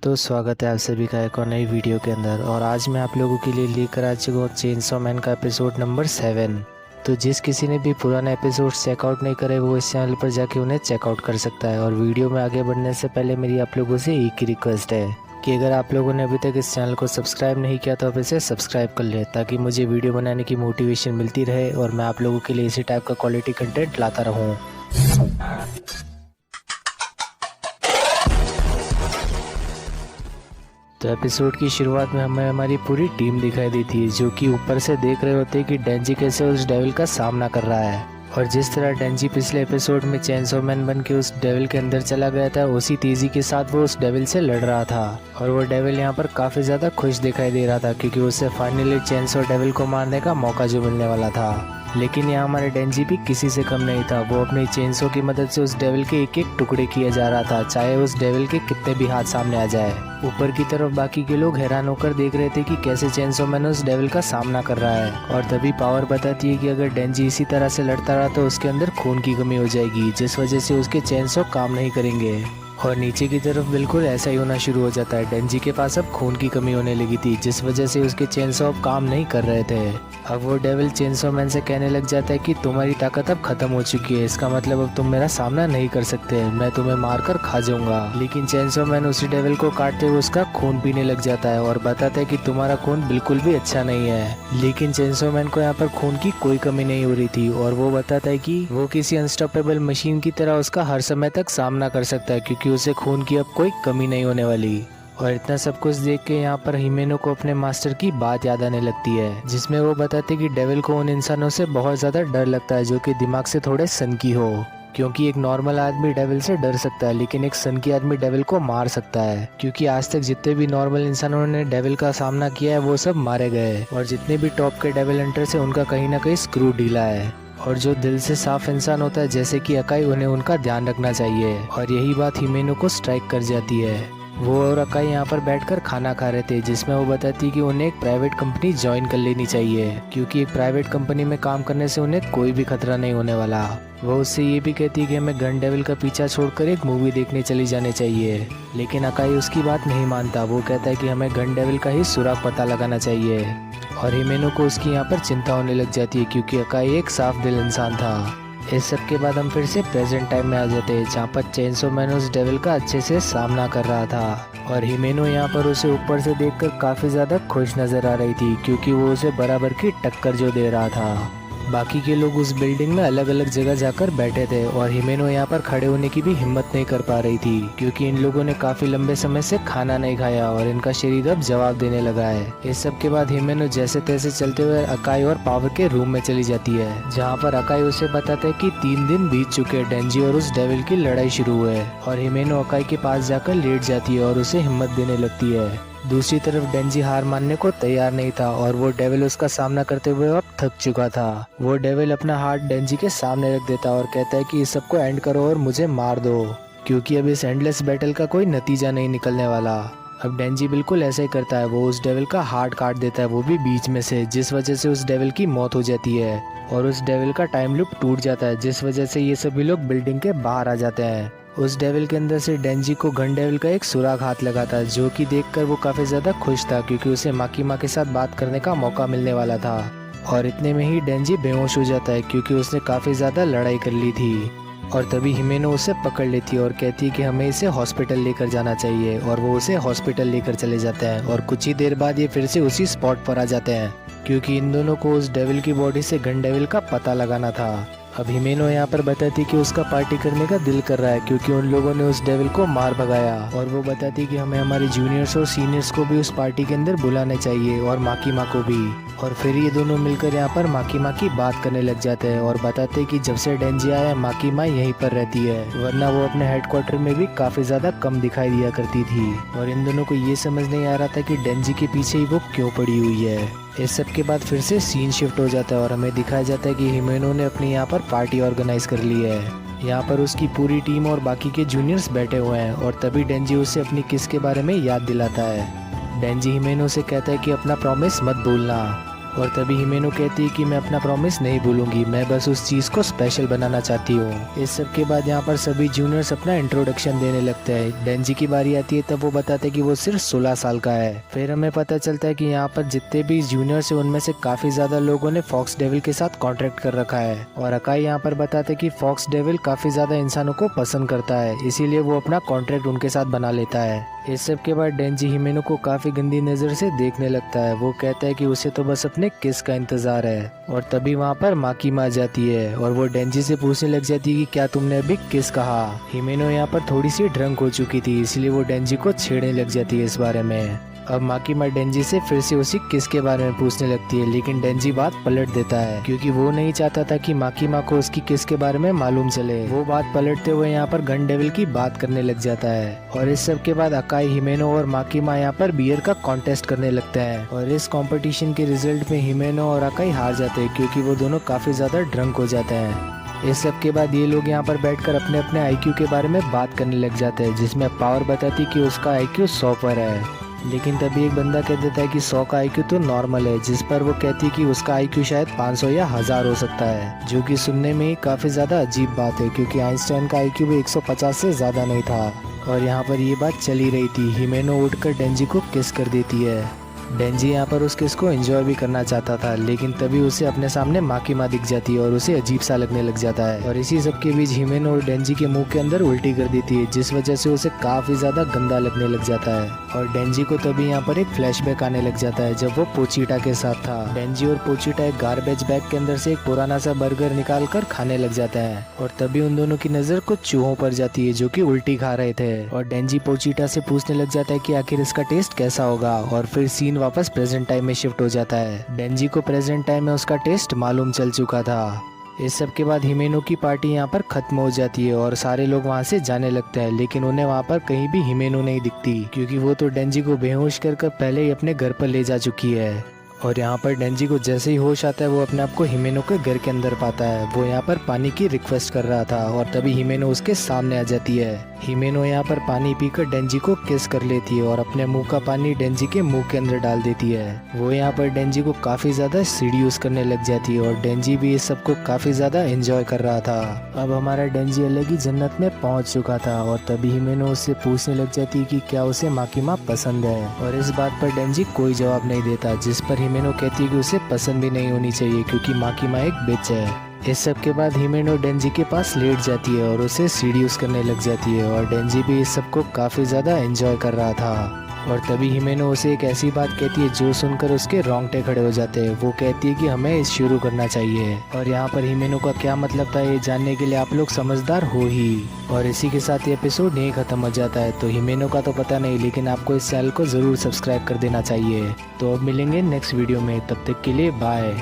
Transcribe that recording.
तो स्वागत है आप सभी का एक और नई वीडियो के अंदर। और आज मैं आप लोगों के लिए लेकर आ चुका हूँ चेनसॉ मैन का एपिसोड नंबर 7। तो जिस किसी ने भी पुराना एपिसोड चेकआउट नहीं करे वो इस चैनल पर जाके उन्हें चेकआउट कर सकता है। और वीडियो में आगे बढ़ने से पहले मेरी आप लोगों से एक ही रिक्वेस्ट है कि अगर आप लोगों ने अभी तक इस चैनल को सब्सक्राइब नहीं किया तो आप इसे सब्सक्राइब कर लें, ताकि मुझे वीडियो बनाने की मोटिवेशन मिलती रहे और मैं आप लोगों के लिए इसी टाइप का क्वालिटी कंटेंट लाता रहूँ। तो एपिसोड की शुरुआत में हमें हमारी पूरी टीम दिखाई देती है, जो कि ऊपर से देख रहे होते हैं कि डेंजी कैसे उस डेविल का सामना कर रहा है। और जिस तरह डेंजी पिछले एपिसोड में चेनसॉ मैन बन के उस डेविल के अंदर चला गया था, उसी तेजी के साथ वो उस डेविल से लड़ रहा था। और वो डेविल यहाँ पर काफी ज्यादा खुश दिखाई दे रहा था, क्योंकि उसे फाइनली चेनसॉ डेविल को मारने का मौका जो मिलने वाला था। लेकिन यहाँ हमारे डेंजी भी किसी से कम नहीं था। वो अपनी चेनसॉ की मदद से उस डेविल के एक एक टुकड़े किया जा रहा था, चाहे उस डेविल के कितने भी हाथ सामने आ जाए। ऊपर की तरफ बाकी के लोग हैरान होकर देख रहे थे कि कैसे चेनसॉ मैन उस डेविल का सामना कर रहा है। और तभी पावर बताती है कि अगर डेंजी इसी तरह से लड़ता रहा तो उसके अंदर खून की कमी हो जाएगी, जिस वजह से उसके चेनसॉ काम नहीं करेंगे। और नीचे की तरफ बिल्कुल ऐसा ही होना शुरू हो जाता है। डेंजी के पास अब खून की कमी होने लगी थी, जिस वजह से उसके चेनसॉ अब काम नहीं कर रहे थे। अब वो डेविल चेनसॉ मैन से कहने लग जाता है कि तुम्हारी ताकत अब खत्म हो चुकी है, इसका मतलब अब तुम मेरा सामना नहीं कर सकते, मैं तुम्हें मारकर खा जाऊंगा। लेकिन चेनसॉ मैन उसी डेविल को काटते हुए उसका खून पीने लग जाता है और बताता है कि तुम्हारा खून बिल्कुल भी अच्छा नहीं है। लेकिन चेनसॉ मैन को यहाँ पर खून की कोई कमी नहीं हो रही थी, और वो बताता है कि वो किसी अनस्टॉपेबल मशीन की तरह उसका हर समय तक सामना कर सकता है, क्योंकि उसे खून की अब कोई कमी नहीं होने वाली। और इतना सब कुछ देख के यहाँ पर हिमेनो को अपने मास्टर की बात याद आने लगती है, जिसमें वो बताते कि डेविल को उन इंसानों से बहुत ज्यादा डर लगता है जो कि दिमाग से थोड़े सनकी हो। क्योंकि एक नॉर्मल आदमी डेविल से डर सकता है, लेकिन एक सनकी आदमी डेविल को मार सकता है। क्योंकि आज तक जितने भी नॉर्मल इंसानों ने डेविल का सामना किया है वो सब मारे गए, और जितने भी टॉप के डेविल हंटर्स है उनका कहीं ना कहीं स्क्रू ढीला है। और जो दिल से साफ इंसान होता है जैसे कि अकाई, उन्हें उनका ध्यान रखना चाहिए। और यही बात हिमेनो को स्ट्राइक कर जाती है। वो और अकाई यहाँ पर बैठकर खाना खा रहे थे, जिसमें वो बताती कि उन्हें एक प्राइवेट कंपनी ज्वाइन कर लेनी चाहिए, क्योंकि एक प्राइवेट कंपनी में काम करने से उन्हें कोई भी खतरा नहीं होने वाला। वो उससे ये भी कहती है कि हमें गन डेविल का पीछा छोड़कर एक मूवी देखने चली जाने चाहिए। लेकिन अकाई उसकी बात नहीं मानता। वो कहता है कि हमें गन डेविल का ही सुराग पता लगाना चाहिए। और हिमेनो को उसकी यहाँ पर चिंता होने लग जाती है, क्योंकि अकाई एक साफ दिल इंसान था। इस सब के बाद हम फिर से प्रेजेंट टाइम में आ जाते हैं, जहाँ पर चेनसॉ मैन उस डेविल का अच्छे से सामना कर रहा था। और हिमेनो यहाँ पर उसे ऊपर से देखकर काफी ज्यादा खुश नजर आ रही थी, क्योंकि वो उसे बराबर की टक्कर जो दे रहा था। बाकी के लोग उस बिल्डिंग में अलग अलग जगह जाकर बैठे थे, और हिमेनो यहाँ पर खड़े होने की भी हिम्मत नहीं कर पा रही थी, क्योंकि इन लोगों ने काफी लंबे समय से खाना नहीं खाया और इनका शरीर अब जवाब देने लगा है। इस सब के बाद हिमेनो जैसे तैसे चलते हुए अकाई और पावर के रूम में चली जाती है, जहाँ पर अकाई उसे बताता है कि 3 दिन बीत चुके हैं डेंजी और उस डेविल की लड़ाई शुरू हुई है। और हिमेनो अकाई के पास जाकर लेट जाती है और उसे हिम्मत देने लगती है। दूसरी तरफ डेंजी हार मानने को तैयार नहीं था, और वो डेविल उसका सामना करते हुए अब थक चुका था। वो डेविल अपना हाथ डेंजी के सामने रख देता और कहता है कि इस सबको एंड करो और मुझे मार दो, क्योंकि अब इस एंडलेस बैटल का कोई नतीजा नहीं निकलने वाला। अब डेंजी बिल्कुल ऐसा ही करता है। वो उस डेविल का हार्ट काट देता है, वो भी बीच में से, जिस वजह से उस डेविल की मौत हो जाती है। और उस डेविल का टाइम लूप टूट जाता है, जिस वजह से ये सभी लोग बिल्डिंग के बाहर आ जाते हैं। उस डेविल के अंदर से डेंजी को गन डेविल का एक सुराग हाथ लगा था, जो कि देखकर वो काफी ज्यादा खुश था, क्योंकि उसे माकीमा के साथ बात करने का मौका मिलने वाला था। और इतने में ही डेंजी बेहोश हो जाता है, क्योंकि उसने काफी ज्यादा लड़ाई कर ली थी। और तभी हिमेनो उसे पकड़ लेती है और कहती है कि हमें इसे हॉस्पिटल लेकर जाना चाहिए। और वो उसे हॉस्पिटल लेकर चले जाते हैं, और कुछ ही देर बाद ये फिर से उसी स्पॉट पर आ जाते हैं, क्योंकि इन दोनों को उस डेविल की बॉडी से गन डेविल का पता लगाना था। अब हिमेनो यहाँ पर बताती कि उसका पार्टी करने का दिल कर रहा है, क्योंकि उन लोगों ने उस डेविल को मार भगाया। और वो बताती कि हमें हमारे जूनियर्स और सीनियर्स को भी उस पार्टी के अंदर बुलाने चाहिए, और माकीमा को भी। और फिर ये दोनों मिलकर यहाँ पर माकीमा की बात करने लग जाते हैं, और बताते कि जब से डेंजी आया है माकीमा यहीं पर रहती है, वरना वो अपने हेडक्वार्टर में भी काफी ज्यादा कम दिखाई दिया करती थी। और इन दोनों को ये समझ नहीं आ रहा था कि डेंजी के पीछे ही वो क्यों पड़ी हुई है। इस सब के बाद फिर से सीन शिफ्ट हो जाता है, और हमें दिखाया जाता है कि हिमेनो ने अपनी यहाँ पर पार्टी ऑर्गेनाइज कर ली है। यहाँ पर उसकी पूरी टीम और बाकी के जूनियर्स बैठे हुए हैं, और तभी डेंजी उसे अपनी किस के बारे में याद दिलाता है। डेंजी हिमेनो से कहता है कि अपना प्रॉमिस मत भूलना। और तभी हिमेनो कहती है कि मैं अपना प्रॉमिस नहीं भूलूंगी, मैं बस उस चीज को स्पेशल बनाना चाहती हूँ। इस सब के बाद यहाँ पर सभी जूनियर्स अपना इंट्रोडक्शन देने लगते हैं। डेंजी की बारी आती है, तब वो बताते हैं कि वो सिर्फ 16 साल का है। फिर हमें पता चलता है कि यहाँ पर जितने भी जूनियर्स हैं उनमें से काफी ज्यादा लोगों ने फॉक्स डेविल के साथ कॉन्ट्रैक्ट कर रखा है। और अकाई यहाँ पर बताते हैं कि फॉक्स डेविल काफी ज्यादा इंसानों को पसंद करता है, इसीलिए वो अपना कॉन्ट्रैक्ट उनके साथ बना लेता है। इस सब के बाद डेंजी हिमेनो को काफी गंदी नजर से देखने लगता है। वो कहता है कि उसे तो बस अपने किस का इंतजार है। और तभी वहाँ पर माकीमा आ जाती है और वो डेंजी से पूछने लग जाती है कि क्या तुमने अभी किस कहा। हिमेनो यहाँ पर थोड़ी सी ड्रंक हो चुकी थी, इसलिए वो डेंजी को छेड़ने लग जाती है इस बारे में। अब माकीमा डेंजी से फिर से उसी किस के बारे में पूछने लगती है, लेकिन डेंजी बात पलट देता है क्योंकि वो नहीं चाहता था कि माकीमा को उसकी किस के बारे में मालूम चले। वो बात पलटते हुए यहाँ पर गन डेविल की बात करने लग जाता है। और इस सब के बाद अकाई, हिमेनो और माकीमा यहाँ पर बियर का कॉन्टेस्ट करने लगते हैं। और इस कॉम्पिटिशन के रिजल्ट में हिमेनो और अकाई हार जाते हैं क्योंकि वो दोनों काफी ज्यादा ड्रंक हो जाते हैं। इस सब के बाद ये लोग यहाँ पर बैठकर अपने अपने आईक्यू के बारे में बात करने लग जाते हैं, जिसमें पावर बताती कि उसका आईक्यू 100 पर है। लेकिन तभी एक बंदा कह देता है कि 100 का आईक्यू तो नॉर्मल है, जिस पर वो कहती है कि उसका आईक्यू शायद 500 या 1000 हो सकता है, जो कि सुनने में ही काफी ज्यादा अजीब बात है क्योंकि आइंस्टाइन का आईक्यू भी 150 से ज्यादा नहीं था। और यहाँ पर ये बात चली रही थी। हिमेनो उठकर डेंजी को किस कर देती है। डेंजी यहाँ पर उस किस को एंजॉय भी करना चाहता था, लेकिन तभी उसे अपने सामने माकीमा दिख जाती है और उसे अजीब सा लगने लग जाता है। और इसी सब के बीच हिमेनो और डेंजी के मुंह के अंदर उल्टी कर देती है, जिस वजह से उसे काफी ज्यादा गंदा लगने लग जाता है। और डेंजी को तभी यहाँ पर एक फ्लैशबैक आने लग जाता है जब वो पोचीटा के साथ था। डेंजी और पोचीटा एक गार्बेज बैग के अंदर से एक पुराना सा बर्गर निकाल कर खाने लग जाता है। और तभी उन दोनों की नजर कुछ चूहों पर जाती है जो कि उल्टी खा रहे थे। और डेंजी पोचीटा से पूछने लग जाता है कि आखिर इसका टेस्ट कैसा होगा। और फिर सीन वापस प्रेजेंट टाइम में शिफ्ट हो जाता है। डेंजी को प्रेजेंट टाइम में उसका टेस्ट मालूम चल चुका था। इस सब के बाद हिमेनो की पार्टी यहाँ पर खत्म हो जाती है और सारे लोग वहाँ से जाने लगते हैं, लेकिन उन्हें वहाँ पर कहीं भी हिमेनो नहीं दिखती क्योंकि वो तो डेंजी को बेहोश कर पहले ही अपने घर पर ले जा चुकी है। और यहाँ पर डेंजी को जैसे ही होश आता है वो अपने आप को हिमेनो के घर के अंदर पाता है। वो यहाँ पर पानी की रिक्वेस्ट कर रहा था और तभी हिमेनो उसके सामने आ जाती है। हिमेनो यहाँ पर पानी पीकर डेंजी को किस कर लेती है और अपने मुंह का पानी डेंजी के मुंह के अंदर डाल देती है। वो यहाँ पर डेंजी को काफी ज्यादा सीड्यूस करने लग जाती है और डेंजी भी इस सबको काफी ज्यादा एंजॉय कर रहा था। अब हमारा डेंजी अलग ही जन्नत में पहुंच चुका था और तभी हिमेनो उससे पूछने लग जाती है कि क्या उसे माकीमा पसंद है। और इस बात पर डेंजी कोई जवाब नहीं देता, जिस पर हिमेनो कहती है कि उसे पसंद भी नहीं होनी चाहिए क्योंकि माकीमा एक बिच है। इस सब के बाद हिमेनो डेंजी के पास लेट जाती है और उसे सीड्यूस करने लग जाती है और डेंजी भी इस सब को काफी ज्यादा एंजॉय कर रहा था। और तभी हिमेनो उसे एक ऐसी बात कहती है जो सुनकर उसके रोंगटे खड़े हो जाते हैं। वो कहती है कि हमें इस शुरू करना चाहिए। और यहाँ पर हिमेनो का क्या मतलब था ये जानने के लिए आप लोग समझदार हो ही। और इसी के साथ ये एपिसोड नहीं खत्म हो जाता है। तो हिमेनो का तो पता नहीं, लेकिन आपको इस चैनल को जरूर सब्सक्राइब कर देना चाहिए। तो अब मिलेंगे नेक्स्ट वीडियो में, तब तक के लिए बाय।